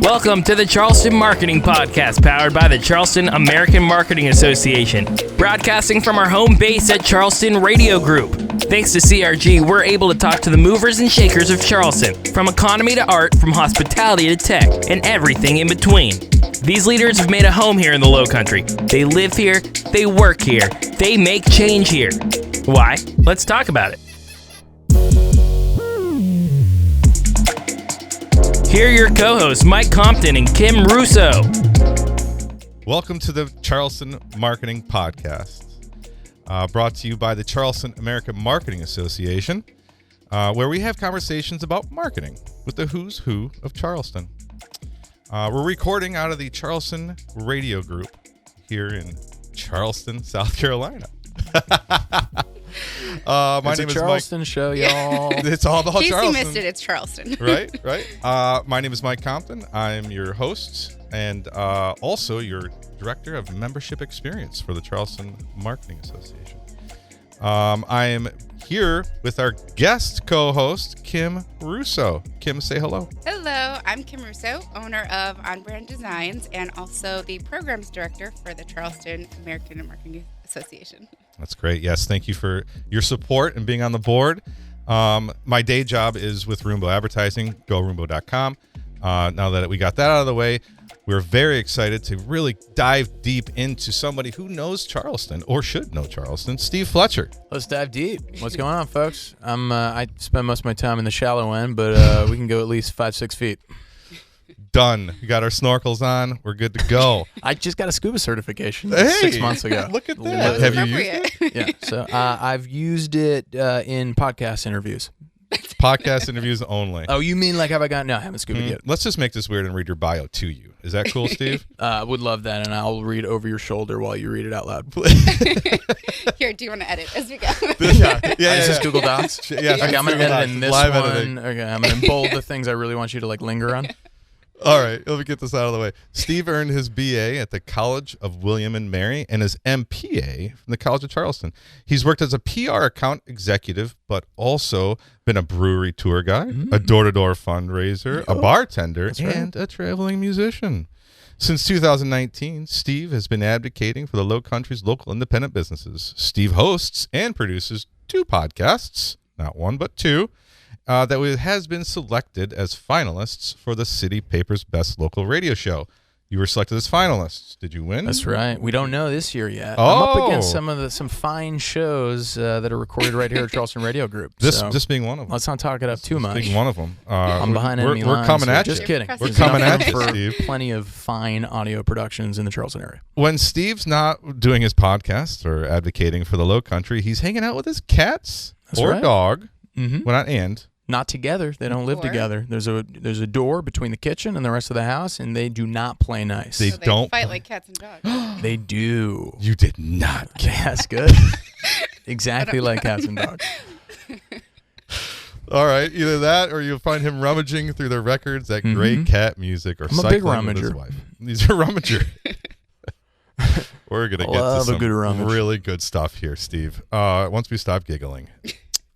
Welcome to the Charleston Marketing Podcast, powered by the Charleston American Marketing Association, broadcasting from our home base at Charleston Radio Group. Thanks to CRG, we're able to talk to the movers and shakers of Charleston, from economy to art, from hospitality to tech, and everything in between. These leaders have made a home here in the Lowcountry. They live here, they work here, they make change here. Why? Let's talk about it. Here are your co-hosts, Mike Compton and Kim Russo. Welcome to the Charleston Marketing Podcast, brought to you by the Charleston American Marketing Association, where we have conversations about marketing with the who's who of Charleston. We're recording out of the Charleston Radio Group here in Charleston, South Carolina. My it's name a is Charleston Mike. Show, y'all. It's all about Charleston. Missed it. It's Charleston. Right. My name is Mike Compton. I'm your host and also your Director of Membership Experience for the Charleston Marketing Association. I am here with our guest co-host, Kim Russo. Kim, say hello. Hello, I'm Kim Russo, owner of On Brand Designs and also the Programs Director for the Charleston American Marketing Association. That's great. Yes, thank you for your support and being on the board. My day job is with Roombo Advertising, GoRoombo.com. Now that we got that out of the way, we're very excited to really dive deep into somebody who knows Charleston or should know Charleston, Steve Fletcher. Let's dive deep. What's going on, folks? I spend most of my time in the shallow end, but we can go at least 5-6 feet. Done. We got our snorkels on. We're good to go. I just got a scuba certification Hey, 6 months ago. Look at that. Have you used it? Yeah. So I've used it in podcast interviews. Podcast interviews only. Oh, you mean like have I gotten? No, I haven't scuba yet. Let's just make this weird and read your bio to you. Is that cool, Steve? Would love that, and I'll read over your shoulder while you read it out loud. Here, do you want to edit as we go? Yeah. Is this Google Docs? Yeah. Okay, I'm going to edit in this Live one. editing. Okay, I'm going to bold the things I really want you to linger on. All right, let me get this out of the way. Steve earned his BA at the College of William and Mary and his MPA from the College of Charleston. He's worked as a PR account executive, but also been a brewery tour guide, a door-to-door fundraiser, a bartender, and a traveling musician. Since 2019, Steve has been advocating for the Lowcountry's local independent businesses. Steve hosts and produces 2 podcasts, not 1 but 2, that has been selected as finalists for the City Paper's Best Local Radio Show. You were selected as finalists. Did you win? That's right. We don't know this year yet. Oh. I'm up against some fine shows that are recorded right here at Charleston Radio Group. This being one of them. Let's not talk it up too much. Being one of them. I'm behind enemy lines. We're coming at you. Just kidding. We're coming at you, for Steve. Plenty of fine audio productions in the Charleston area. When Steve's not doing his podcast or advocating for the Lowcountry, he's hanging out with his cats dog. Mm-hmm. Well, Not together. They don't live together. There's a door between the kitchen and the rest of the house, and they do not play nice. They don't fight like cats and dogs. They do. You did not. That's good. Exactly like cats and dogs. All right, either that or you'll find him rummaging through the records at great cat music or I'm a cycling big with his rummager. wife. He's a rummager. We're going to get to Love a some good rummage. really good stuff here, Steve. Once we stop giggling.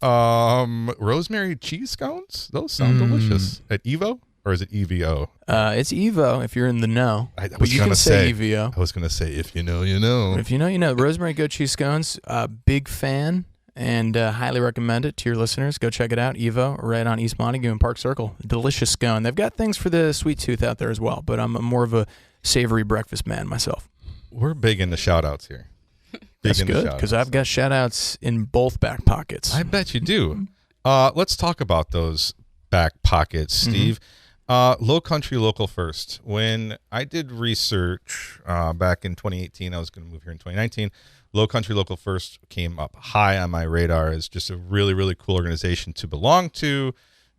Rosemary cheese scones? Those sound delicious. At Evo? Or is it EVO? It's Evo if you're in the know. But you can say EVO. I was going to say, if you know, you know. If you know, you know. Rosemary goat cheese scones, big fan, and highly recommend it to your listeners. Go check it out. Evo, right on East Montague and Park Circle. Delicious scone. They've got things for the sweet tooth out there as well, but I'm more of a savory breakfast man myself. We're big into shout-outs here. That's good, because I've got shout-outs in both back pockets. I bet you do. Let's talk about those back pockets, Steve. Lowcountry Local First. When I did research back in 2018, I was going to move here in 2019, Lowcountry Local First came up high on my radar as just a really, really cool organization to belong to,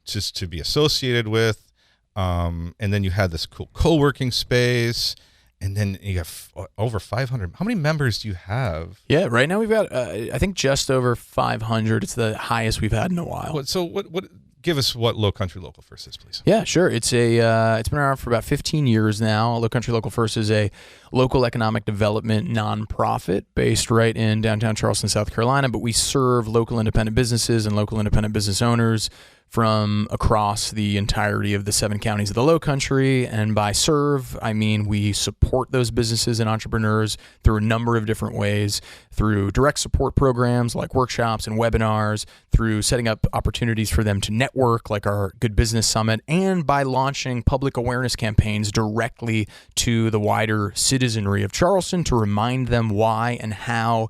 just to be associated with. And then you had this cool co-working space. And then you have over 500. How many members do you have? Yeah, right now we've got, I think, just over 500. It's the highest we've had in a while. What? Give us what Lowcountry Local First is, please. Yeah, sure. It's been around for about 15 years now. Lowcountry Local First is a local economic development nonprofit based right in downtown Charleston, South Carolina. But we serve local independent businesses and local independent business owners from across the entirety of the 7 counties of the Lowcountry. And by serve, I mean we support those businesses and entrepreneurs through a number of different ways, through direct support programs like workshops and webinars, through setting up opportunities for them to network like our Good Business Summit, and by launching public awareness campaigns directly to the wider citizenry of Charleston to remind them why and how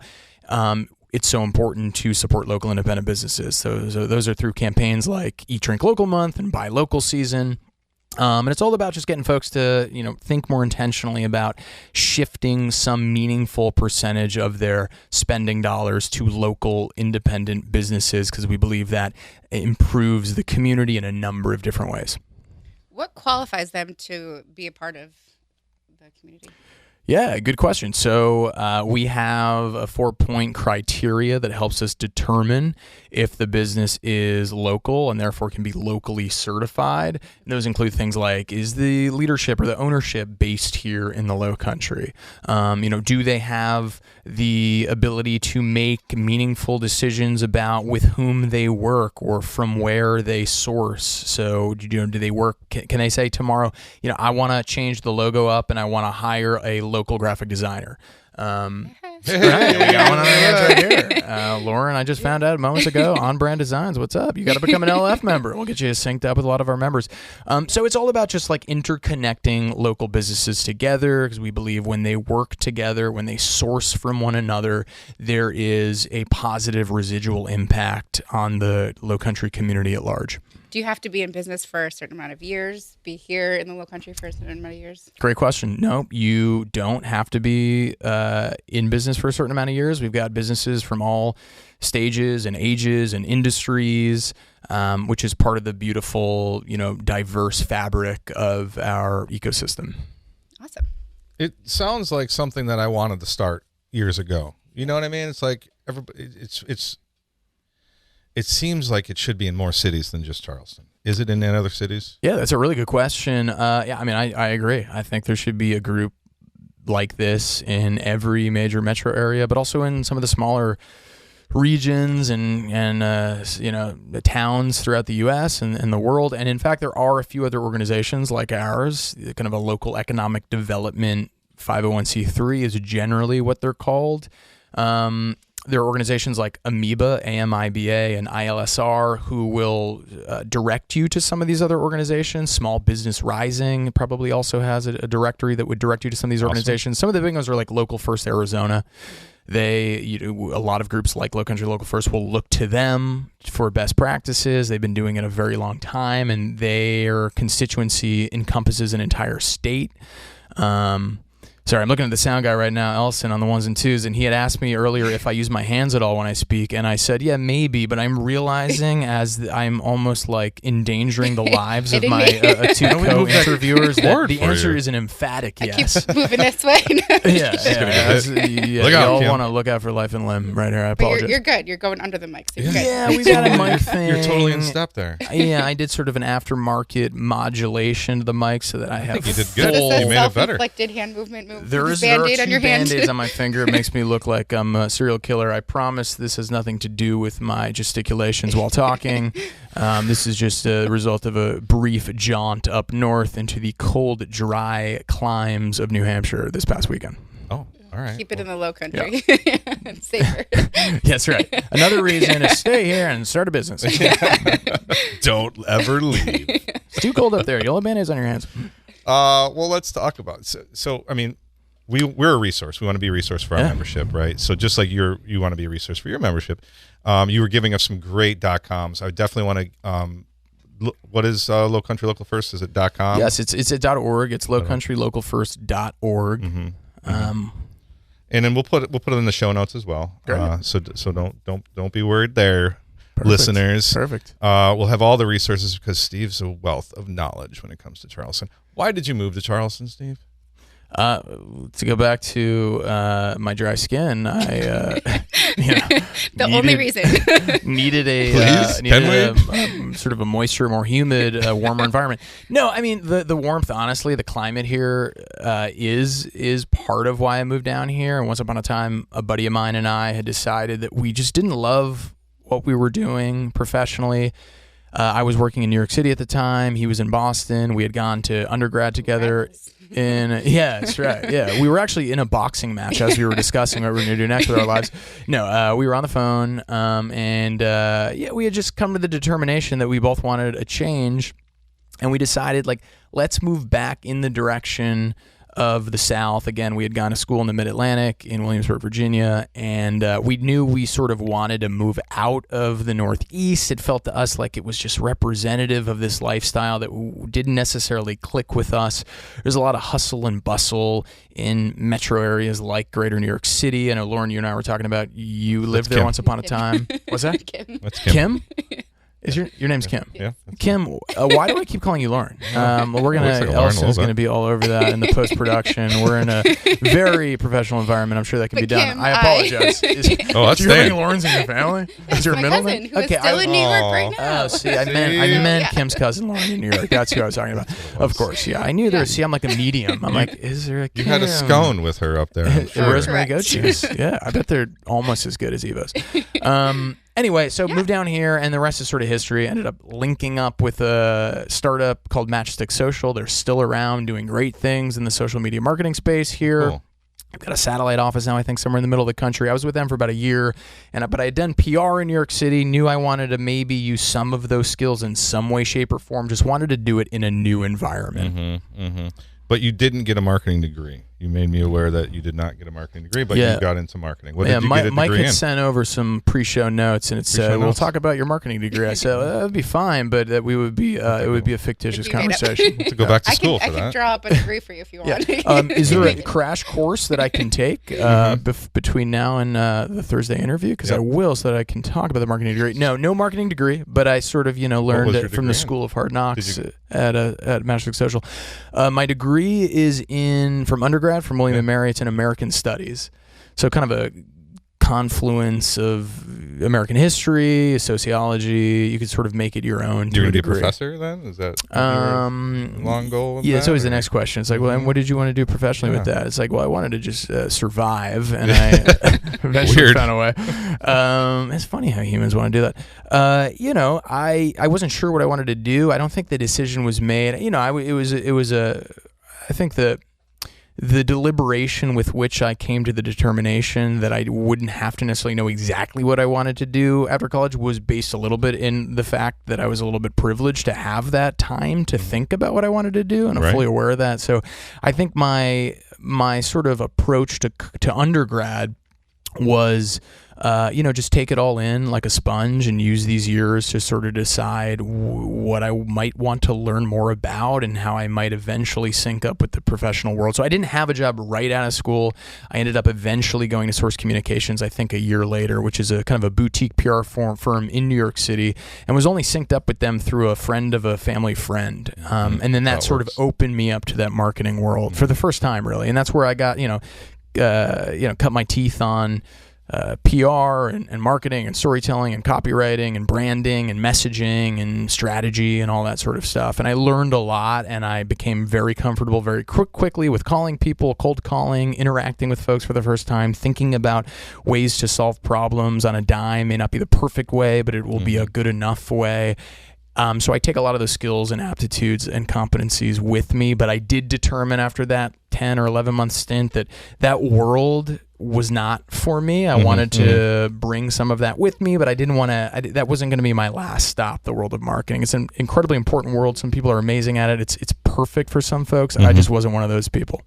it's so important to support local independent businesses. So those are through campaigns like Eat, Drink Local Month and Buy Local Season. And it's all about just getting folks to, think more intentionally about shifting some meaningful percentage of their spending dollars to local independent businesses, because we believe that improves the community in a number of different ways. What qualifies them to be a part of the community? Yeah, good question. So we have a 4-point criteria that helps us determine if the business is local and therefore can be locally certified. And those include things like, is the leadership or the ownership based here in the Lowcountry? Do they have the ability to make meaningful decisions about with whom they work or from where they source? So do they work? Can they say tomorrow, I want to change the logo up and I want to hire a local graphic designer? Right, we got one on our hands right here. Lauren, I just found out moments ago, On Brand Designs. What's up? You got to become an LF member. We'll get you synced up with a lot of our members. So it's all about just like interconnecting local businesses together, because we believe when they work together, when they source from one another, there is a positive residual impact on the Lowcountry community at large. Do you have to be in business for a certain amount of years, be here in the Lowcountry for a certain amount of years? Great question. No, you don't have to be in business for a certain amount of years. We've got businesses from all stages and ages and industries, which is part of the beautiful, diverse fabric of our ecosystem. Awesome. It sounds like something that I wanted to start years ago. You know what I mean? It's like everybody. It seems like it should be in more cities than just Charleston. Is it in other cities? Yeah, that's a really good question. I agree. I think there should be a group like this in every major metro area, but also in some of the smaller regions and the towns throughout the U.S. and the world. And in fact, there are a few other organizations like ours, kind of a local economic development 501c3 is generally what they're called. There are organizations like Amoeba, AMIBA, and ILSR who will direct you to some of these other organizations. Small Business Rising probably also has a directory that would direct you to some of these organizations. Some of the big ones are like Local First Arizona. A lot of groups like Lowcountry Local First will look to them for best practices. They've been doing it a very long time, and their constituency encompasses an entire state. Sorry, I'm looking at the sound guy right now, Ellison, on the ones and twos, and he had asked me earlier if I use my hands at all when I speak, and I said, yeah, maybe, but I'm realizing as I'm almost like endangering the lives of my two co-interviewers that the answer is an emphatic yes. I keep moving this way. Y'all want to look out for life and limb right here. I apologize. But you're good. You're going under the mic, so you're good. Yeah, we got a mic thing. You're totally in step there. Yeah, I did sort of an aftermarket modulation to the mic so that I have you did good. You made it better. Self-inflicted hand movement. There are two Band-Aids on my finger. It makes me look like I'm a serial killer. I promise this has nothing to do with my gesticulations while talking. This is just a result of a brief jaunt up north into the cold, dry climes of New Hampshire this past weekend. Oh, all right. Keep it in the Lowcountry. Yeah. It's safer. That's right. Another reason to stay here and start a business. Don't ever leave. It's too cold up there. You'll have Band-Aids on your hands. Well, let's talk about it. So I mean, we're a resource. We want to be a resource for our membership, right? So just like you want to be a resource for your membership, you were giving us some great .coms. I definitely want to. What is Lowcountry Local First? Is it .com? Yes, it's at .org. It's lowcountrylocalfirst.org. Mm-hmm. And then we'll put it in the show notes as well. So don't be worried there. Perfect. Listeners. Perfect. We'll have all the resources because Steve's a wealth of knowledge when it comes to Charleston. Why did you move to Charleston, Steve? To go back to my dry skin, I only reason needed sort of a moisture, more humid, warmer environment. No, I mean the warmth. Honestly, the climate here is part of why I moved down here. And once upon a time, a buddy of mine and I had decided that we just didn't love what we were doing professionally. I was working in New York City at the time. He was in Boston. We had gone to undergrad together. Yeah, that's right. Yeah, we were actually in a boxing match as we were discussing what we were going to do next with our lives. No, we were on the phone, and we had just come to the determination that we both wanted a change, and we decided, like, let's move back in the direction of the South. Again, we had gone to school in the Mid-Atlantic in Williamsburg, Virginia, and we knew we sort of wanted to move out of the Northeast. It felt to us like it was just representative of this lifestyle that didn't necessarily click with us. There's a lot of hustle and bustle in metro areas like Greater New York City. I know, Lauren, you and I were talking about you lived there once upon a time. What's that? Kim. That's Kim. Kim? Is your name's Kim? Yeah. Kim, why do I keep calling you Lauren? We're gonna Ellison's gonna be all over that in the post production. We're in a very professional environment. I'm sure that can be done. Kim, I apologize. That's do you have staying. any Laurens in your family? Is your My middle cousin, name? who is still in New York right now. Oh, see, I meant Kim's cousin Lauren in New York. That's who I was talking about. Of course, yeah. I knew there. See, I'm like a medium. I'm like, is there a Kim? You had a scone with her up there. I'm sure. Rosemary goat Correct. cheese. Yeah, I bet they're almost as good as Evo's. Anyway, so moved down here, and the rest is sort of history. Ended up linking up with a startup called Matchstick Social. They're still around doing great things in the social media marketing space here. Cool. I've got a satellite office now, I think, somewhere in the middle of the country. I was with them for about a year, but I had done PR in New York City, knew I wanted to maybe use some of those skills in some way, shape, or form, just wanted to do it in a new environment. But you didn't get a marketing degree. You made me aware that you did not get a marketing degree, but Yeah. you got into marketing. What did you get a degree Mike had in? sent over some pre-show notes, and it said, "We'll talk about your marketing degree." I said, well, "That'd be fine, but that we would be it would be a fictitious It'd be made up. conversation." To go back to school I for can that. draw up a degree for you if you want. Is there a crash course that I can take between now and the Thursday interview? Because I will, so that I can talk about the marketing degree. No marketing degree, but I sort of learned was it your from the degree in? School of Hard Knocks at Matchstick Social. My degree is from undergrad from William and Mary. It's in American Studies, so kind of a confluence of American history, sociology. You could sort of make it your own. You're going to be a degree. professor then? Is that your long goal? Yeah, it's always the next question. It's like, well, and what did you want to do professionally with that? It's like, well, I wanted to just survive, and I eventually found a way. It's funny how humans want to do that. I wasn't sure what I wanted to do. I don't think the decision was made. I think the deliberation with which I came to the determination that I wouldn't have to necessarily know exactly what I wanted to do after college was based a little bit in the fact that I was a little bit privileged to have that time to think about what I wanted to do, and I'm fully aware of that. So I think my sort of approach to undergrad was just take it all in like a sponge and use these years to sort of decide what I might want to learn more about and how I might eventually sync up with the professional world. So I didn't have a job right out of school. I ended up eventually going to Source Communications, I think a year later, which is a kind of a boutique PR firm in New York City, and was only synced up with them through a friend of a family friend. And then that sort of opened me up to that marketing world for the first time, really. And that's where I got, cut my teeth on PR and marketing and storytelling and copywriting and branding and messaging and strategy and all that sort of stuff. And I learned a lot, and I became very comfortable very quickly with calling people, cold calling, interacting with folks for the first time, thinking about ways to solve problems on a dime. May not be the perfect way, but it will be a good enough way. So I take a lot of those skills and aptitudes and competencies with me, but I did determine after that 10 or 11 month stint that world was not for me. I wanted to bring some of that with me, but I didn't want to, that wasn't going to be my last stop, the world of marketing. It's an incredibly important world. Some people are amazing at it. It's perfect for some folks. I just wasn't one of those people.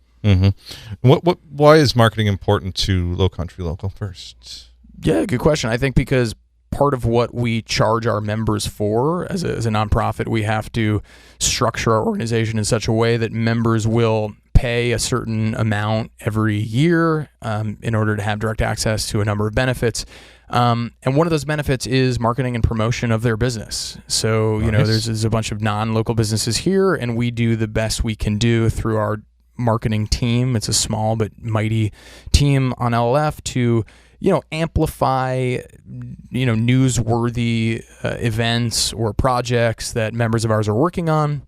Why is marketing important to Lowcountry Local First? Yeah, good question. I think because part of what we charge our members for as a nonprofit, we have to structure our organization in such a way that members will pay a certain amount every year in order to have direct access to a number of benefits. And one of those benefits is marketing and promotion of their business. So, there's a bunch of non-local businesses here, and we do the best we can do through our marketing team. It's a small but mighty team on LLF to amplify, newsworthy events or projects that members of ours are working on.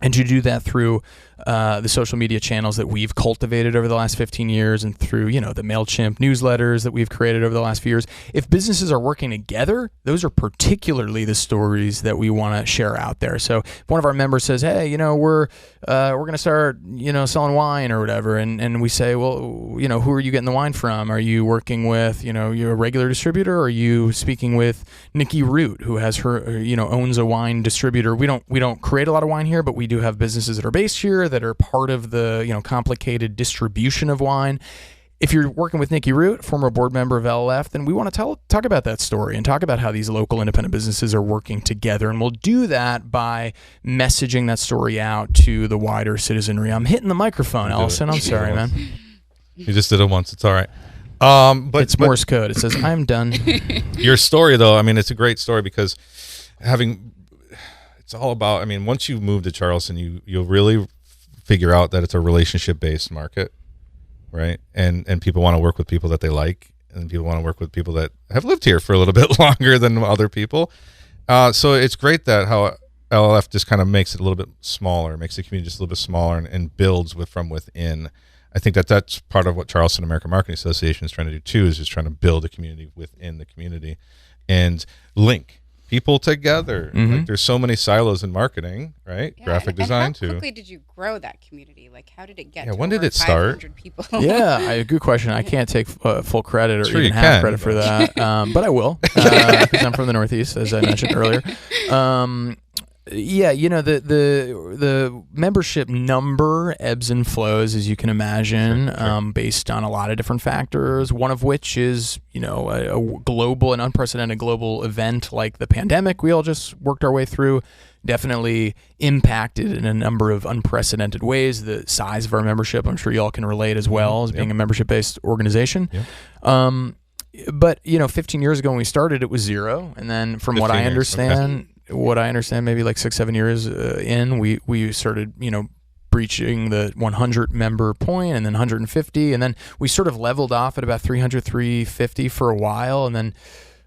And to do that through the social media channels that we've cultivated over the last 15 years and through, the MailChimp newsletters that we've created over the last few years. If businesses are working together, those are particularly the stories that we want to share out there. So if one of our members says, hey, we're going to start, selling wine or whatever, and we say, well, who are you getting the wine from? Are you working with, you're a regular distributor? Or are you speaking with Nikki Root, who has her, owns a wine distributor? We don't create a lot of wine here, but we do have businesses that are based here that are part of the complicated distribution of wine. If you're working with Nikki Root, former board member of LLF, then we want to talk about that story and talk about how these local independent businesses are working together. And we'll do that by messaging that story out to the wider citizenry. I'm hitting the microphone, Allison. I'm sorry, man. You just did it once. It's all right. But it's Morse code. It says, I'm done. Your story, though, it's a great story because it's all about, once you move to Charleston, you'll really figure out that it's a relationship-based market, right? And people want to work with people that they like, and people want to work with people that have lived here for a little bit longer than other people. So it's great that how LLF just kind of makes it a little bit smaller, makes the community just a little bit smaller and builds from within. I think that's part of what Charleston American Marketing Association is trying to do too, is just trying to build a community within the community and link people together. Mm-hmm. Like there's so many silos in marketing, right? Yeah, Graphic design too. How too. quickly did you grow that community? Like, how did it get? Yeah, to when did over it start? 500 people? Yeah, good question. I can't take full credit or Sure even you half can, credit for that, but I will because I'm from the Northeast, as I mentioned earlier. Yeah, the membership number ebbs and flows, as you can imagine, Sure. Based on a lot of different factors, one of which is, a global and unprecedented global event like the pandemic we all just worked our way through, definitely impacted in a number of unprecedented ways the size of our membership. I'm sure you all can relate as well as being a membership-based organization. Yep. But, 15 years ago when we started, it was zero. And then from what I understand... maybe like 6-7 years in, we started, breaching the 100 member point, and then 150, and then we sort of leveled off at about 300, 350 for a while, and then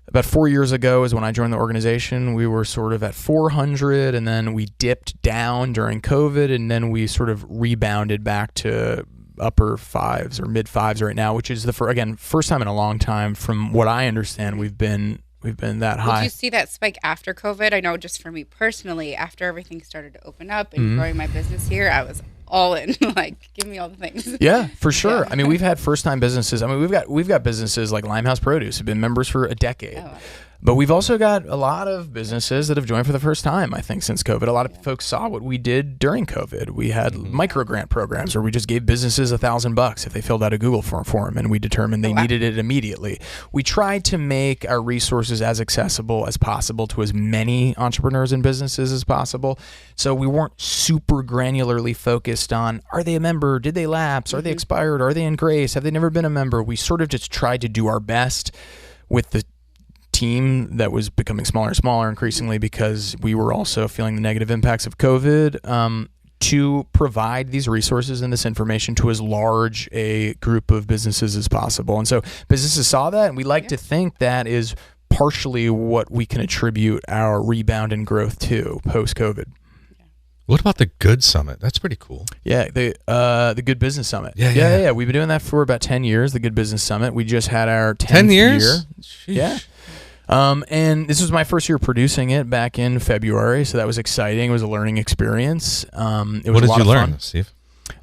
about 4 years ago is when I joined the organization. We were sort of at 400, and then we dipped down during COVID, and then we sort of rebounded back to upper fives or mid fives right now, which is first time in a long time. From what I understand, we've been that high. Did you see that spike after COVID? I know just for me personally, after everything started to open up and growing my business here, I was all in. Like, give me all the things. Yeah, for sure. Yeah. We've had first-time businesses. we've got businesses like Limehouse Produce who've been members for a decade. Oh. But we've also got a lot of businesses that have joined for the first time, I think, since COVID. A lot of folks saw what we did during COVID. We had micro grant programs where we just gave businesses $1,000 if they filled out a Google form, and we determined they needed it immediately. We tried to make our resources as accessible as possible to as many entrepreneurs and businesses as possible. So we weren't super granularly focused on, are they a member? Did they lapse? Are they expired? Are they in grace? Have they never been a member? We sort of just tried to do our best with the team that was becoming smaller and smaller increasingly because we were also feeling the negative impacts of COVID, to provide these resources and this information to as large a group of businesses as possible. And so businesses saw that, and we like to think that is partially what we can attribute our rebound in growth to post-COVID. What about the Good Summit? That's pretty cool. Yeah, the Good Business Summit. Yeah. We've been doing that for about 10 years, the Good Business Summit. We just had our 10th years? year. Yeah. And this was my first year producing it back in February, so that was exciting. It was a learning experience. It was What did a lot you of learn, fun. Steve?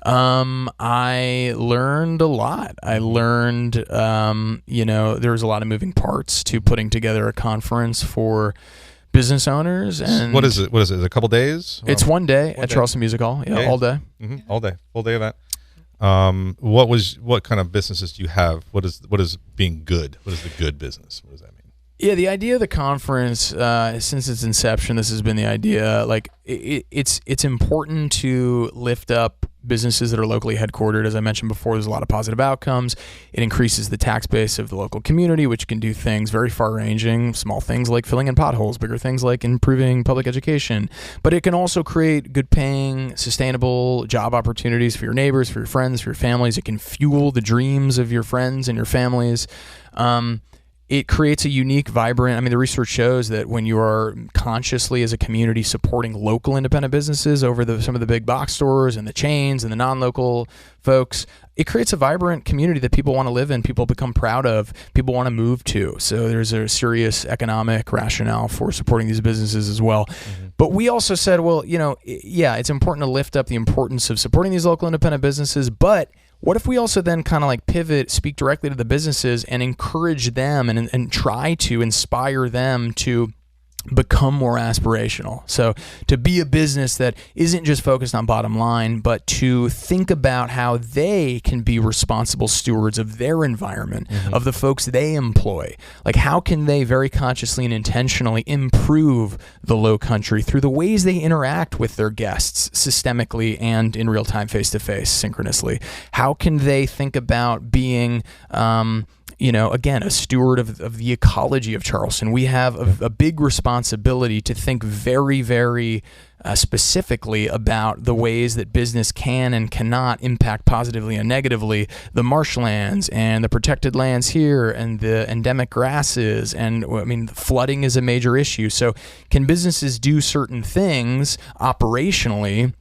I learned a lot. I learned, there was a lot of moving parts to putting together a conference for business owners. And What is it? A couple days? It's one day One at day. Charleston Music Hall. Yeah, all day. Mm-hmm. All day, full day event. What kind of businesses do you have? What is being good? What is the good business? What does that mean? Yeah, the idea of the conference, since its inception, this has been the idea. Like, it's important to lift up businesses that are locally headquartered. As I mentioned before, there's a lot of positive outcomes. It increases the tax base of the local community, which can do things very far-ranging, small things like filling in potholes, bigger things like improving public education. But it can also create good-paying, sustainable job opportunities for your neighbors, for your friends, for your families. It can fuel the dreams of your friends and your families. it creates a unique, vibrant, the research shows that when you are consciously as a community supporting local independent businesses over some of the big box stores and the chains and the non-local folks, it creates a vibrant community that people want to live in, people become proud of, people want to move to. So there's a serious economic rationale for supporting these businesses as well. Mm-hmm. But we also said, well, it's important to lift up the importance of supporting these local independent businesses, but what if we also then kind of like pivot, speak directly to the businesses and encourage them and try to inspire them to become more aspirational? So to be a business that isn't just focused on bottom line, but to think about how they can be responsible stewards of their environment, of the folks they employ. Like, how can they very consciously and intentionally improve the Lowcountry through the ways they interact with their guests systemically and in real time, face-to-face, synchronously? How can they think about being again, a steward of the ecology of Charleston? We have a big responsibility to think very, very specifically about the ways that business can and cannot impact positively and negatively the marshlands and the protected lands here and the endemic grasses. And flooding is a major issue. So can businesses do certain things operationally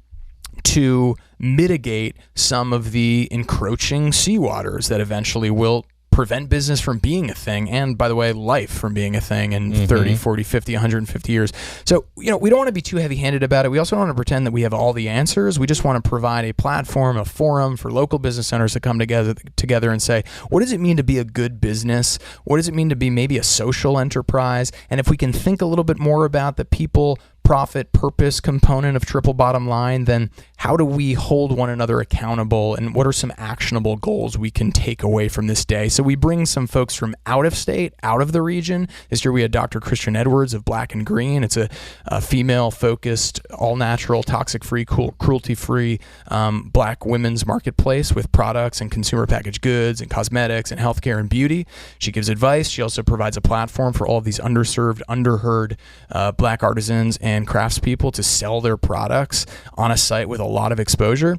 to mitigate some of the encroaching seawaters that eventually will prevent business from being a thing, and by the way, life from being a thing in 30, 40, 50, 150 years. So, we don't want to be too heavy-handed about it. We also don't want to pretend that we have all the answers. We just want to provide a platform, a forum for local business owners to come together and say, what does it mean to be a good business? What does it mean to be maybe a social enterprise? And if we can think a little bit more about the people, profit, purpose component of triple bottom line, then how do we hold one another accountable, and what are some actionable goals we can take away from this day? So we bring some folks from out of state, out of the region. This year we had Dr. Christian Edwards of Black and Green. It's a female-focused, all-natural, toxic-free, cruelty-free Black women's marketplace with products and consumer packaged goods and cosmetics and healthcare and beauty. She gives advice. She also provides a platform for all of these underserved, underheard Black artisans and craftspeople to sell their products on a site with a lot of exposure.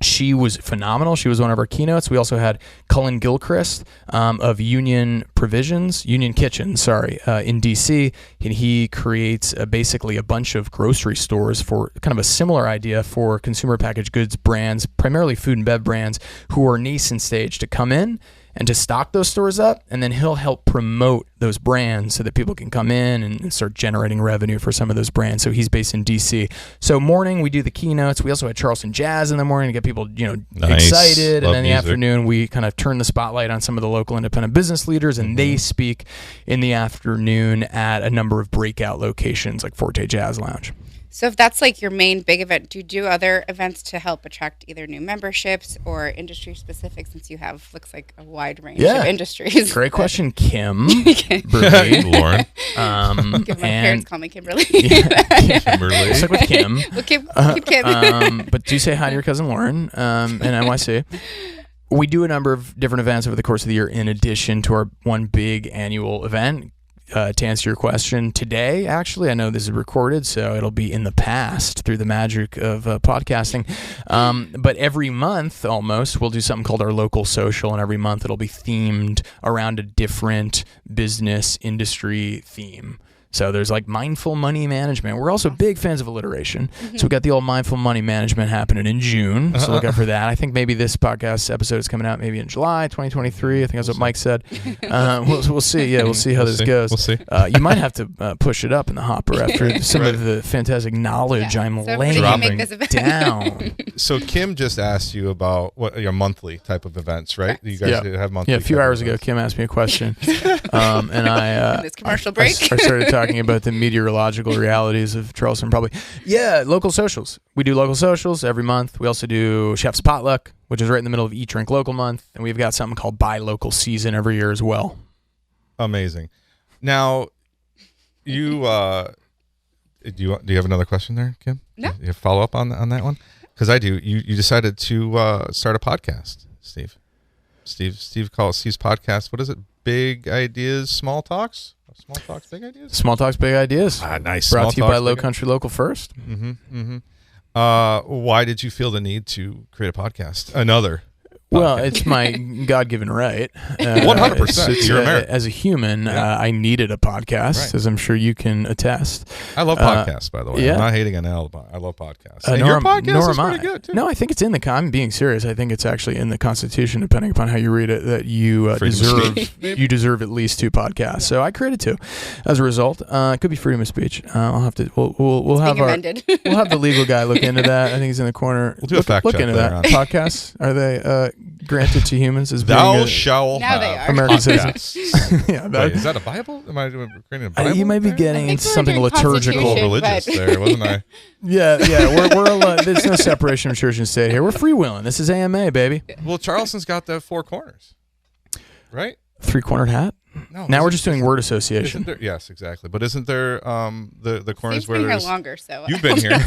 She was phenomenal. She was one of our keynotes. We also had Cullen Gilchrist of Union Kitchens, in DC. And he creates basically a bunch of grocery stores for kind of a similar idea for consumer packaged goods brands, primarily food and bev brands, who are nascent stage to come in and to stock those stores up, and then he'll help promote those brands so that people can come in and start generating revenue for some of those brands. So he's based in DC. So morning we do the keynotes. We also had Charleston Jazz in the morning to get people, excited. Love and then the music. afternoon we kind of turn the spotlight on some of the local independent business leaders, and they speak in the afternoon at a number of breakout locations like Forte Jazz Lounge. So if that's like your main big event, do you do other events to help attract either new memberships or industry specific, since you have, looks like, a wide range of industries? Great question, Kim. Lauren. My parents call me Kimberly. Kimberly. Stick with Kim. We'll keep Kim. But do say hi to your cousin Lauren in NYC. We do a number of different events over the course of the year in addition to our one big annual event. To answer your question, today, actually, I know this is recorded, so it'll be in the past through the magic of podcasting. But every month, almost, we'll do something called our local social, and every month it'll be themed around a different business industry theme. So there's like mindful money management. We're also big fans of alliteration. So we got the old mindful money management happening in June. So look out for that. I think maybe this podcast episode is coming out maybe in July 2023. I think that's what Mike said. We'll see. Yeah, we'll see how this goes. We'll see. You might have to push it up in the hopper after some of the fantastic knowledge I'm laying down. So Kim just asked you about what your monthly type of events, right? You guys have monthly. Yeah, a few hours ago, Kim asked me a question. And I this commercial break. I started talking about the meteorological realities of Charleston, probably. Yeah, local socials. We do local socials every month. We also do Chef's Potluck, which is right in the middle of Eat, Drink Local month. And we've got something called Buy Local Season every year as well. Amazing. Now, you do you have another question there, Kim? No. You have follow up on that one? Because I do. You decided to start a podcast, Steve. Steve calls Steve's podcast. What is it? Big Ideas, Small Talks? Small Talks, Big Ideas? Small Talks, Big Ideas. Nice. Brought to you by Lowcountry Local First. Why did you feel the need to create a podcast? Another? Well, it's my God-given right. 100%. You're American. As a human, I needed a podcast, as I'm sure you can attest. I love podcasts, by the way. Yeah. I'm not hating on Al. I love podcasts. And your podcast is pretty good, too. No, I think it's in I'm being serious. I think it's actually in the Constitution, depending upon how you read it, that you deserve at least 2 podcasts. So I created 2. As a result, it could be freedom of speech. I'll have to. We'll have we'll have the legal guy look into that. I think he's in the corner. We'll do a fact check into that. on Podcasts, are they granted to humans as thou being shall now have American podcasts. Yeah, Wait, is that a Bible? Am I creating a Bible? you might be getting into something liturgical. Religious there, wasn't I? Yeah. There's no separation of church and state here. We're freewheeling. This is AMA, baby. Well, Charleston's got the 4 corners, right? 3-cornered hat. No. Now we're just doing word association. Yes, exactly. But isn't there the corners Steve's where been there's here longer, so you've been here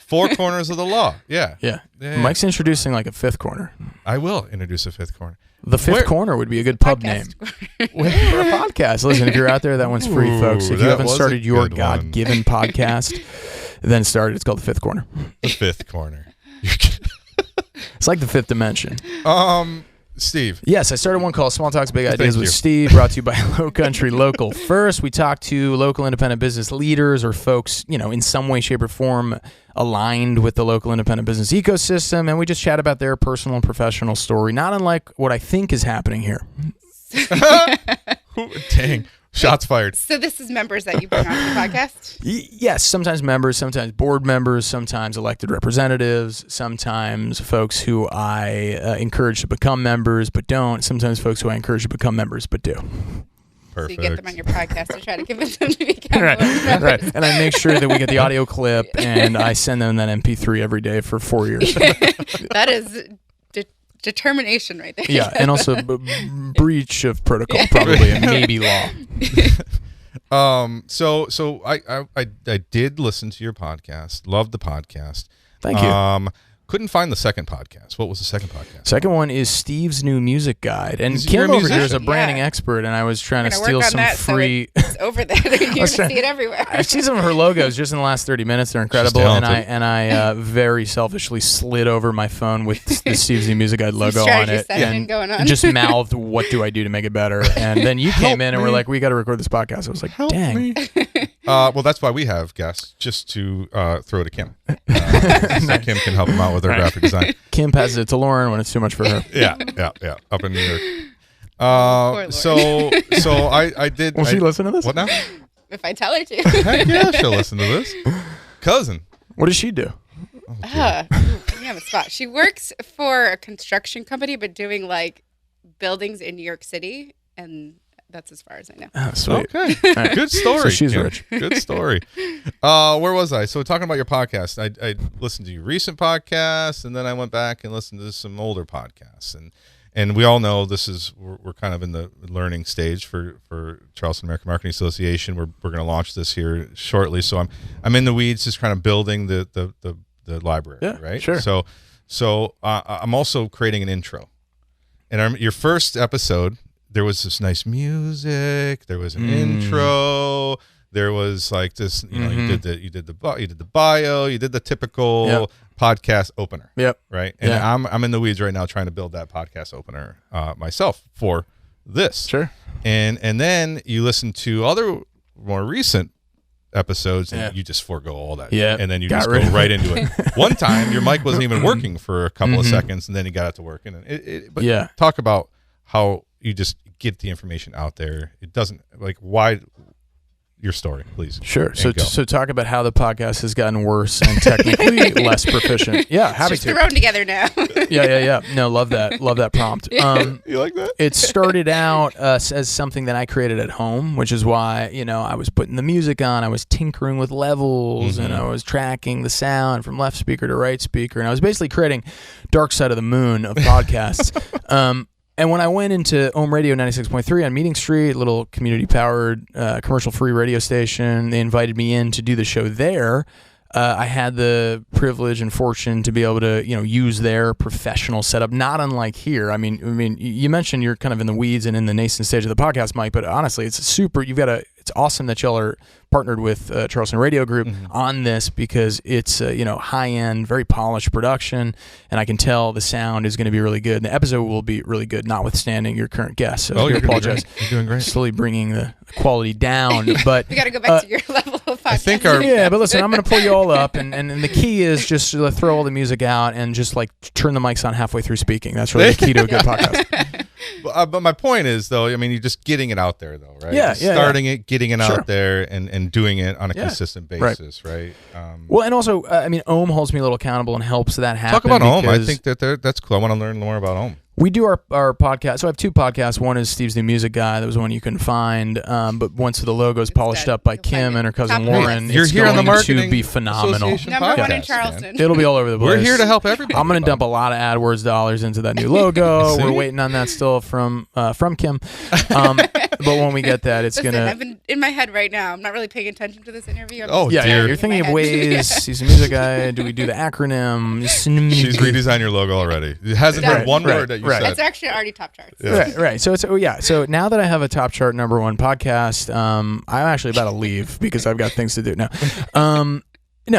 4 corners of the law? Yeah. Mike's introducing like a 5th corner. I will introduce a 5th corner. The 5th corner would be a good pub name for a podcast. Listen, if you're out there, that one's free, folks. If you haven't started your God-given podcast, then start it. It's called the 5th corner. The 5th corner. It's like the 5th dimension. Steve. Yes, I started one called Small Talks, Big Ideas with Steve, brought to you by Lowcountry Local First. We talk to local independent business leaders or folks, in some way, shape, or form aligned with the local independent business ecosystem, and we just chat about their personal and professional story, not unlike what I think is happening here. Dang. Shots fired. So this is members that you bring on the podcast? Yes, sometimes members, sometimes board members, sometimes elected representatives, sometimes folks who I encourage to become members but don't, sometimes folks who I encourage to become members but do. Perfect. So you get them on your podcast to try to convince them to become members. Right. And I make sure that we get the audio clip, and I send them that MP3 every day for 4 years. That is determination right there. Yeah, and also breach of protocol, probably, and maybe law. So I did listen to your podcast. Loved the podcast. Thank you. Couldn't find the second podcast. What was the second podcast? Second one is Steve's new music guide. And You're Kim a over here is a musician. branding expert, and I was trying to steal some free. So it's over there. You're going to see it everywhere. I've seen some of her logos just in the last 30 minutes. They're incredible. And I very selfishly slid over my phone with the Steve's new music guide logo on it. And going on. just mouthed, what do I do to make it better? And then you came in and were like, we got to record this podcast. I was like, dang. Well, that's why we have guests, just to throw to Kim. So Kim can help him out with her graphic design. Kim passes it to Lauren when it's too much for her. Yeah. Up in New York. So I did. Will she listen to this? What now? If I tell her to. Heck yeah, she'll listen to this. Cousin. What does she do? We have a spot. She works for a construction company, but doing like buildings in New York City, and that's as far as I know. Oh, sweet. Okay. Right. Good story. So she's Kim. rich. Good story. Where was I? So talking about your podcast, I listened to your recent podcast, and then I went back and listened to some older podcasts, and we all know we're kind of in the learning stage for Charleston American Marketing Association. We're going to launch this here shortly, so I'm in the weeds, just kind of building the library. Yeah, right. Sure. So I'm also creating an intro, and your first episode. There was this nice music. There was an intro. There was like this, you did the bio. You did the typical podcast opener. Yep. Right. And I'm in the weeds right now trying to build that podcast opener myself for this. Sure. And then you listen to other more recent episodes and you just forego all that. Yeah. And then you just go right into it. One time your mic wasn't even working for a couple of seconds, and then you got it to work. But talk about how you just get the information out there. It doesn't why your story, please. Sure. So talk about how the podcast has gotten worse and technically less proficient. Yeah, happy it's to. thrown together now. Yeah. No, love that prompt. You like that? It started out as something that I created at home, which is why I was putting the music on, I was tinkering with levels, and I was tracking the sound from left speaker to right speaker, and I was basically creating Dark Side of the Moon of podcasts. And when I went into Ohm Radio 96.3 on Meeting Street, a little community-powered, commercial-free radio station, they invited me in to do the show there. I had the privilege and fortune to be able to, use their professional setup, not unlike here. I mean, you mentioned you're kind of in the weeds and in the nascent stage of the podcast, Mike, but honestly, it's it's awesome that y'all are partnered with Charleston Radio Group on this, because it's high-end, very polished production, and I can tell the sound is going to be really good. And the episode will be really good, notwithstanding your current guest. So I apologize. You're doing great. Slowly bringing the quality down, but we got to go back to your level of podcast. I think but listen, I'm going to pull you all up, and the key is just to throw all the music out and just like turn the mics on halfway through speaking. That's really the key to a good podcast. But my point is, though, I mean, you're just getting it out there, though, right? Yeah, Starting it, getting it out there, and doing it on a consistent basis, right? Well, and also, Ohm holds me a little accountable and helps that happen. Talk about Ohm. I think that's cool. I want to learn more about Ohm. We do our podcast. So I have two podcasts. One is Steve's New Music Guy. That was one you can find. But once the logo is polished up by Kim and her cousin Lauren, You're it's here going on the Marketing to be phenomenal. Number one in Charleston. It'll be all over the place. We're here to help everybody. I'm going to dump a lot of AdWords dollars into that new logo. We're waiting on that still from Kim. But when we get that, it's going to... I've been in my head right now. I'm not really paying attention to this interview. Dear. You're thinking of ways. He's a music guy. Do we do the acronym? She's redesigned your logo already. It hasn't heard one word that you said. It's actually already top charts. Yeah. Right. So So now that I have a top chart #1 podcast, I'm actually about to leave because I've got things to do now.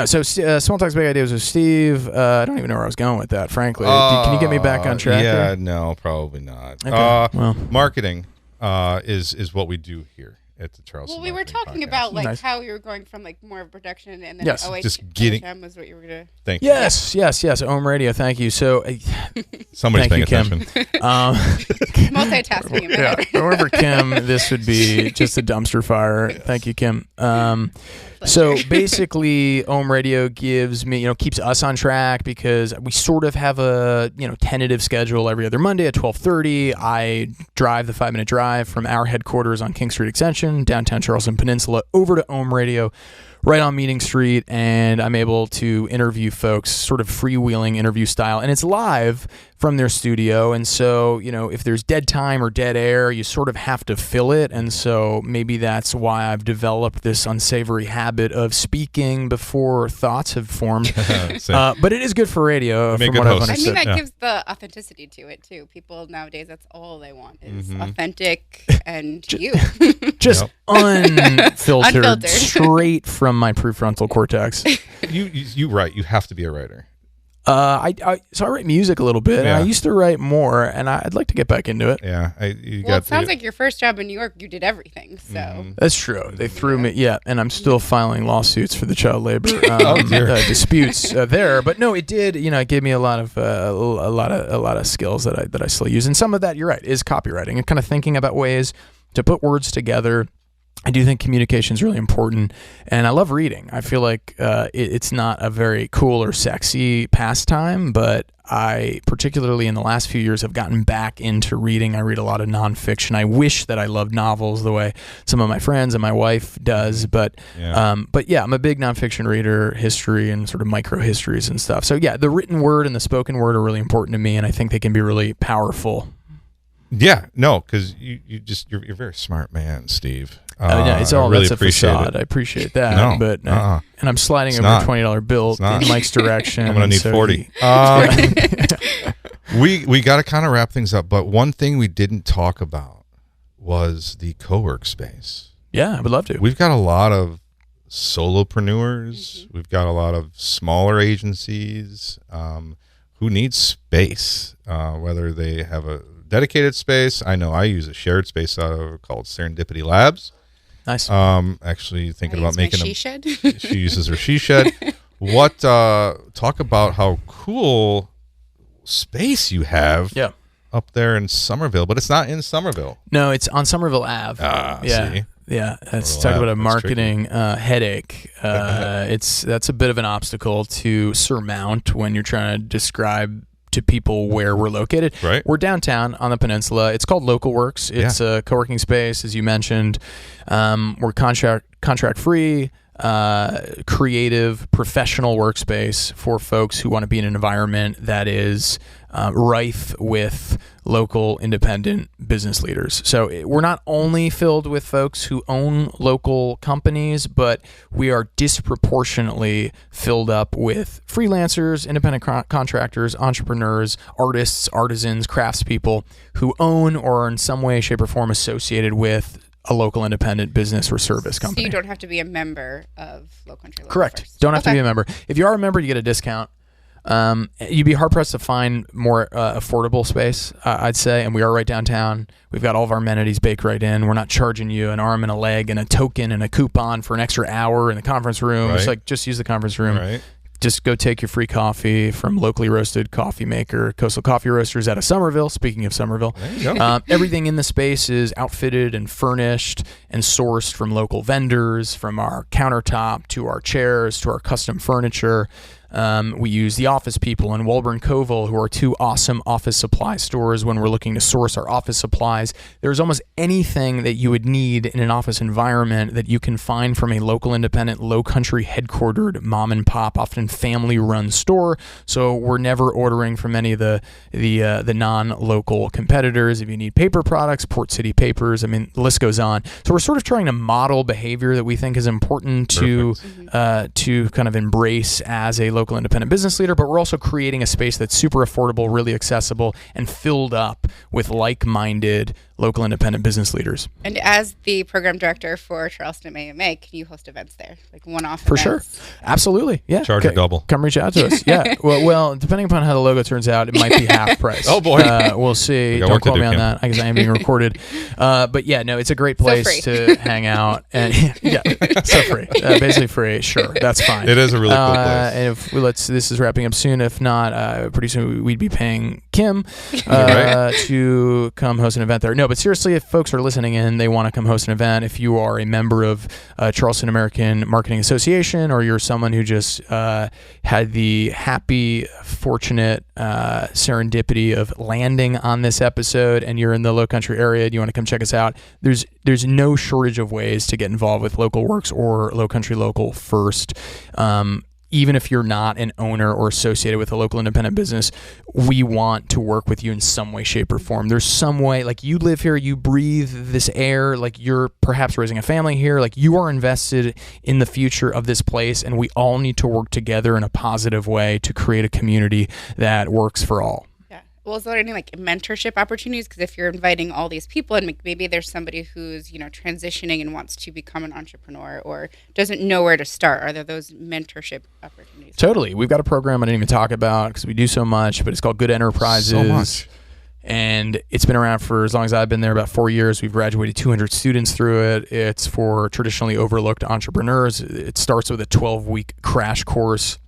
Small Talk's Big Ideas with Steve. I don't even know where I was going with that, frankly. Can you get me back on track? Yeah, no, probably not. Okay. Marketing is what we do here at the Charleston. Well, we were talking podcast. about how you were going from more of production, and then just getting. was what you were gonna. Thank you. Yes. Ohm Radio. Thank you. So, somebody's paying attention. Multitasking. In my head. Over Kim, this would be just a dumpster fire. Yes. Thank you, Kim. So basically, Ohm Radio gives me, keeps us on track because we sort of have a, tentative schedule every other Monday at 12:30. I drive the 5-minute drive from our headquarters on King Street Extension, downtown Charleston Peninsula, over to Ohm Radio, right on Meeting Street, and I'm able to interview folks, sort of freewheeling interview style, and it's live from their studio. And so, if there's dead time or dead air, you sort of have to fill it. And so maybe that's why I've developed this unsavory habit of speaking before thoughts have formed. But it is good for radio, from what I've understood. That gives the authenticity to it too. People nowadays, that's all they want is authentic and you. Just unfiltered, straight from my prefrontal cortex. You write. You have to be a writer. So I write music a little bit. And I used to write more, and I'd like to get back into it. Yeah. It sounds like your first job in New York, you did everything. So that's true. They threw me. And I'm still filing lawsuits for the child labor disputes there. But no, it did. It gave me a lot of skills that I still use, and some of that, you're right, is copywriting and kind of thinking about ways to put words together. I do think communication is really important, and I love reading. I feel like it's not a very cool or sexy pastime, but I, particularly in the last few years, have gotten back into reading. I read a lot of nonfiction. I wish that I loved novels the way some of my friends and my wife does, but I'm a big nonfiction reader, history and sort of micro histories and stuff. So the written word and the spoken word are really important to me, and I think they can be really powerful. Yeah, no, because you're a very smart man, Steve. It's all really that's a facade. I appreciate that, and I'm sliding over a $20 bill in Mike's direction. I'm gonna need 40. We got to kind of wrap things up, but one thing we didn't talk about was the co-work space. Yeah, I would love to. We've got a lot of solopreneurs. We've got a lot of smaller agencies who need space, whether they have a dedicated space. I know I use a shared space called Serendipity Labs. Nice. Actually thinking about making she shed. She uses her she shed. Talk about how cool space you have up there in Somerville, but it's not in Somerville. No, it's on Somerville Ave. See? Yeah, let's talk about a marketing headache. That's a bit of an obstacle to surmount when you're trying to describe to people where we're located. Right. We're downtown on the peninsula. It's called Local Works. It's a co-working space, as you mentioned. We're contract free, creative, professional workspace for folks who want to be in an environment that is rife with local independent business leaders. So we're not only filled with folks who own local companies, but we are disproportionately filled up with freelancers, independent contractors, entrepreneurs, artists, artisans, craftspeople who own or are in some way, shape, or form associated with a local independent business or service company. So you don't have to be a member of Lowcountry Local Correct. First. Don't have to be a member. If you are a member, you get a discount. You'd be hard pressed to find more affordable space, I'd say. And we are right downtown. We've got all of our amenities baked right in. We're not charging you an arm and a leg and a token and a coupon for an extra hour in the conference room. Right. It's like, just use the conference room. Right. Just go take your free coffee from locally roasted coffee maker, Coastal Coffee Roasters out of Somerville. Speaking of Somerville, There you go. everything in the space is outfitted and furnished and sourced from local vendors, from our countertop to our chairs to our custom furniture. We use the Office People and Walburn Covil, who are two awesome office supply stores when we're looking to source our office supplies. There's almost anything that you would need in an office environment that you can find from a local independent, Lowcountry headquartered, mom and pop, often family run store. So we're never ordering from any of the non-local competitors. If you need paper products, Port City Papers, I mean, the list goes on. So we're sort of trying to model behavior that we think is important to kind of embrace as a local independent business leader, but we're also creating a space that's super affordable, really accessible, and filled up with like-minded local independent business leaders. And as the program director for Charleston AMA, can you host events there, like one-off For events? sure. Absolutely. Yeah. Charge a double. Come reach out to us. Yeah. Well, depending upon how the logo turns out, it might be half price. Oh, boy. We'll see. We got Don't work to quote do, me on Kim. that because I am being recorded. But yeah, no, it's a great place to hang out. And yeah, so free. Basically free. Sure. That's fine. It is a really cool place. And if this is wrapping up soon. If not, pretty soon we'd be paying Kim Right. to come host an event there. No, but seriously, if folks are listening in, they want to come host an event. If you are a member of Charleston American Marketing Association, or you're someone who just had the happy, fortunate serendipity of landing on this episode, and you're in the Lowcountry area, and you want to come check us out, there's no shortage of ways to get involved with Local Works or Lowcountry Local First. Even if you're not an owner or associated with a local independent business, we want to work with you in some way, shape, or form. There's some way, like, you live here, you breathe this air, like you're perhaps raising a family here, like you are invested in the future of this place, and we all need to work together in a positive way to create a community that works for all. Well, is there any like mentorship opportunities? Because if you're inviting all these people, and maybe there's somebody who's transitioning and wants to become an entrepreneur or doesn't know where to start, are there those mentorship opportunities? Totally. We've got a program I didn't even talk about because we do so much, but it's called Good Enterprises. So much. And it's been around for as long as I've been there, about 4 years. We've graduated 200 students through it. It's for traditionally overlooked entrepreneurs. It starts with a 12-week crash course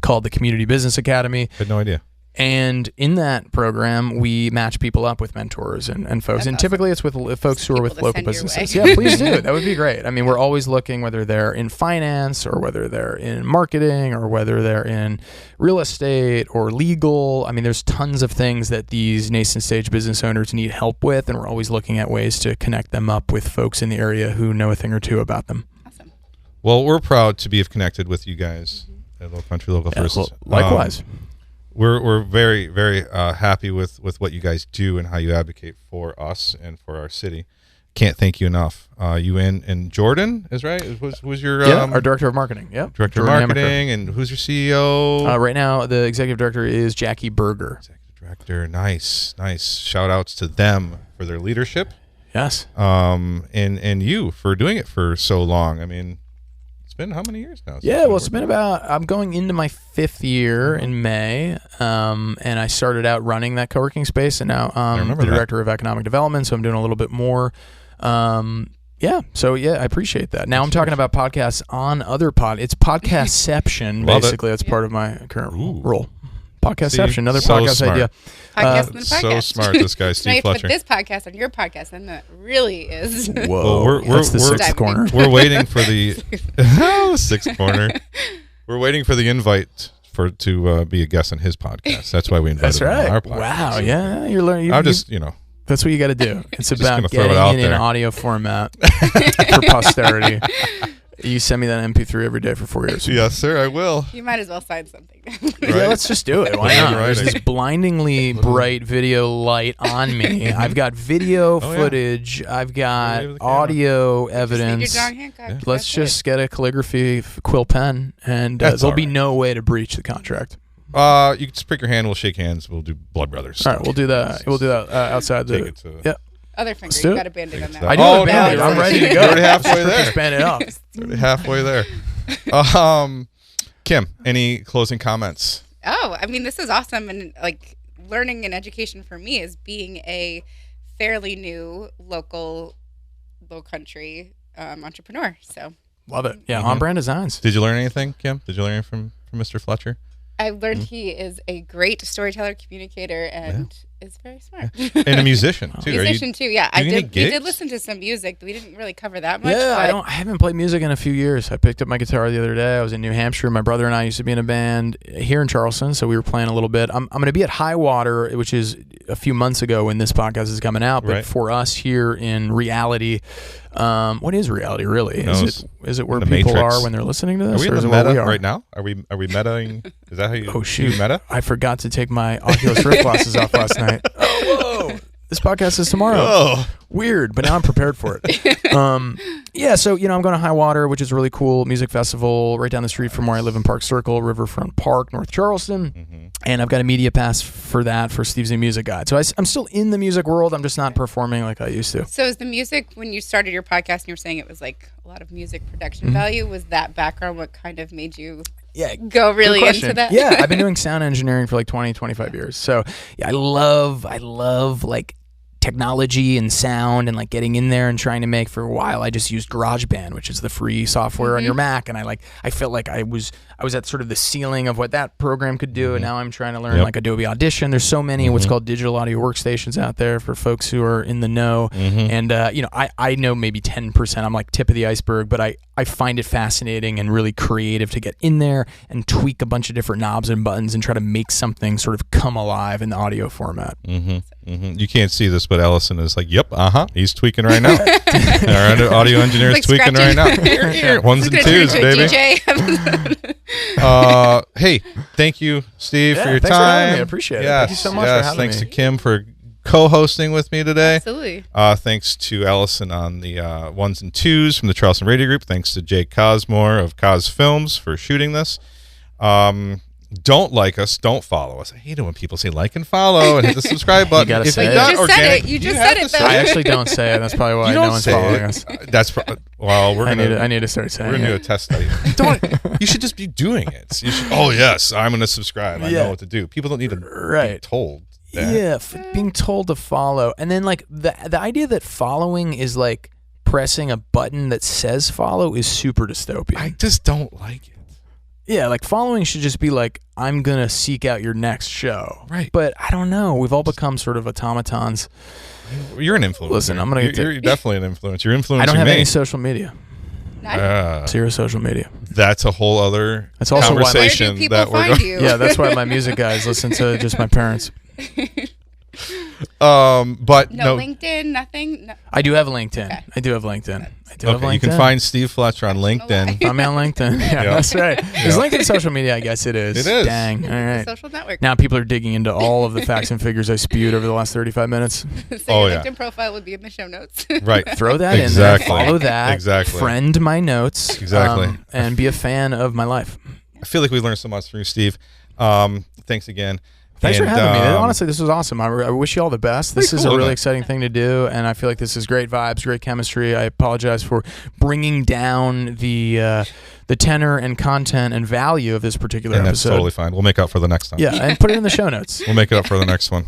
called the Community Business Academy. I had no idea. And in that program, we match people up with mentors and folks. That's and awesome. typically it's with folks who are with People to local send your way. businesses. Yeah, please do. That would be great. I mean, we're always looking, whether they're in finance or whether they're in marketing or whether they're in real estate or legal. I mean, there's tons of things that these nascent stage business owners need help with. And we're always looking at ways to connect them up with folks in the area who know a thing or two about them. Awesome. Well, we're proud to be connected with you guys at Lowcountry Local First. Well, likewise. We're very, very happy with what you guys do and how you advocate for us and for our city. Can't thank you enough. You and Jordan is right. Who's your our director of marketing? Yep. director of Jordan marketing, and who's your CEO? Right now, the executive director is Jackie Berger. Executive director. Nice. Shout outs to them for their leadership. Yes. And you for doing it for so long. I mean, it's been how many years now? since Yeah, you well, it's worked been there? I'm going into my 5th year in May, and I started out running that co-working space, and now I'm remember the that. director of economic development, so I'm doing a little bit more. I appreciate that. Now I'm talking about podcasts on other it's podcastception, Love it. basically. That's part of my current role. Podcastception, See? another So podcast smart. idea. Podcast and a So podcast. smart, this guy, Now Steve you put Fletcher. this podcast on your podcast, and that really is. Whoa, Well, we're- that's the we're- 6th corner. We're waiting for the sixth corner. We're waiting for the invite to be a guest on his podcast. That's why we invited That's him on right. our podcast. Wow, yeah, you're learning. I'm just, That's what you got to do. It's Just about gonna throw it getting out it in there. audio format for posterity. You send me that MP3 every day for 4 years. yes, sir, I will. You might as well sign something. Yeah, let's just do it. Why Right. not? There's this blindingly bright video light on me. I've got video Oh, yeah. footage. I've got Wave the camera. Just audio need your evidence. John Hancock. Yeah. Let's That's just get a calligraphy quill pen, and That's there'll all be right. no way to breach the contract. You can just pick your hand. We'll shake hands. We'll do blood brothers. All right, we'll do that. We'll do that outside Take the. it to Yeah. Other finger. Let's do You it. got a band-aid on that. I do Oh, have a band-aid. no, I'm ready to go. You're already halfway there. Just band it up. Already halfway there. Kim, any closing comments? Oh, I mean, this is awesome. And like learning and education for me is being a fairly new local, low-country entrepreneur. So Love it. Yeah, on-brand designs. Did you learn anything, Kim? Did you learn anything from Mr. Fletcher? I learned he is a great storyteller, communicator, and is very smart. And a musician, too. Musician, too, yeah. do you any We did gigs? listen to some music. We didn't really cover that much. Yeah, but I haven't played music in a few years. I picked up my guitar the other day. I was in New Hampshire. My brother and I used to be in a band here in Charleston, so we were playing a little bit. I'm going to be at High Water, which is a few months ago when this podcast is coming out. But Right. for us here in reality, what is reality really? Is it where the people Matrix. are when they're listening to Are this, we in or is the it where meta we are right now? Are we metaing? Is that how you? Oh shoot! You meta? I forgot to take my Oculus Rift glasses off last night. Oh whoa! This podcast is tomorrow. Oh, Weird, but now I'm prepared for it. Yeah, so I'm going to High Water, which is a really cool music festival right down the street from where I live in Park Circle, Riverfront Park, North Charleston. And I've got a media pass for that for Steve's New Music Guide. So I'm still in the music world. I'm just not performing like I used to. So is the music, when you started your podcast and you were saying it was like a lot of music production value, was that background what kind of made you go really Good into question. that? Yeah, I've been doing sound engineering for like 20, 25 years. So yeah, I love like technology and sound and like getting in there and trying to make. For a while I just used GarageBand, which is the free software on your Mac, and I felt like I was at sort of the ceiling of what that program could do, and now I'm trying to learn like Adobe Audition. There's so many what's called digital audio workstations out there for folks who are in the know. And I know maybe 10%. I'm like tip of the iceberg, but I find it fascinating and really creative to get in there and tweak a bunch of different knobs and buttons and try to make something sort of come alive in the audio format. You can't see this, but Ellison is like, yep, he's tweaking right now. Our audio engineer is Like tweaking scratching. right now. Ones and It's gonna twos, turn into a baby. DJ. Hey, thank you, Steve, for your thanks for having time. me. I appreciate it. Yes, Thank you so much for yes. having Thanks me. to Kim for co-hosting with me today. Absolutely. Thanks to Ellison on the ones and twos from the Charleston Radio Group. Thanks to Jake Cosmore of Cos Films for shooting this. Don't like us, don't follow us. I hate it when people say like and follow and hit the subscribe button. gotta If say they it. not You just said organic, it. You just have said to it, say though. I actually don't say it. That's probably why You no don't one's say following it. us. We're gonna. I need to start saying We're gonna do a it. test study. Don't. You should just be doing it. You should, oh yes, I'm gonna subscribe. I know what to do. People don't need to be told that. Yeah, being told to follow. And then like the idea that following is like pressing a button that says follow is super dystopian. I just don't like it. Yeah, like following should just be like, I'm going to seek out your next show. Right. But I don't know. We've all become sort of automatons. You're an influencer. Listen, I'm gonna get You're definitely an influencer. You're influencing I don't have me. any social media. Zero social media. That's a whole other That's also why my- conversation Where do people that we're find going. you? Yeah, that's why my music guys listen to just my parents. But No no. LinkedIn, nothing. No. I do have LinkedIn. Okay. I do have LinkedIn. I do have Okay, LinkedIn. you can find Steve Fletcher on LinkedIn. I'm on LinkedIn. Yeah, that's right. Is LinkedIn social media? I guess it is. It is. Dang. All right. Social network. Now people are digging into all of the facts and figures I spewed over the last 35 minutes. So your yeah. LinkedIn profile would be in the show notes. Right. Throw that Exactly. in there. Follow that. Exactly. Friend my notes. Exactly. And be a fan of my life. I feel like we learned so much from you, Steve. Thanks again. Thanks for And, having me. Honestly, this was awesome. I wish you all the best. This Pretty is cool, a really isn't it? exciting thing to do, and I feel like this is great vibes, great chemistry. I apologize for bringing down the tenor and content and value of this particular And that's episode. totally fine. We'll make up for the next time. Yeah, and put it in the show notes. We'll make it up for the next one.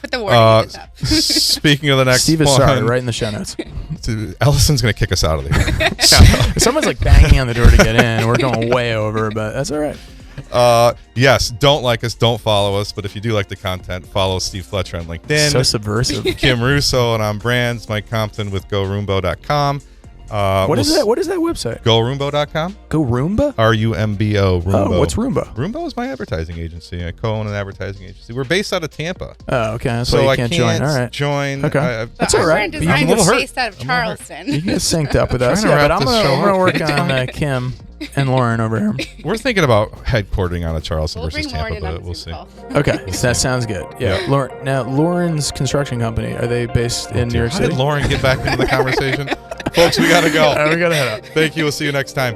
Put the warning at the top. Speaking of the next Steve is one, sorry, right in the show notes. Ellison's going to kick us out of the here. Someone's like banging on the door to get in. We're going way over, but that's all right. Yes, don't like us, don't follow us, but if you do like the content, follow Steve Fletcher on LinkedIn. So subversive. Kim Russo and on brands, Mike Compton with GoRoombo.com. What is that? What is that website? GoRoombo.com. Go Roomba? RUMBO. Roombo. Oh, what's Roomba? Roombo is my advertising agency. I co-own an advertising agency. We're based out of Tampa. Oh, okay. That's So why I you can't join. All right. join. Okay. That's Our all right. brand You design can- I'm a little is hurt. based out of I'm a little hurt. Charleston. You can get synced up with us. Trying to Yeah, but wrap I'm this show going to up. work on Kim and Lauren over here. We're thinking about headquartering out of Charleston We'll versus bring Lauren Tampa, in on but the we'll see. Zoom call. Okay, so that sounds good. Yeah. Lauren, now, Lauren's construction company, are they based in New York How City? did Lauren get back into the conversation? Folks, we got to go. All right, we got to head out. Thank you. We'll see you next time.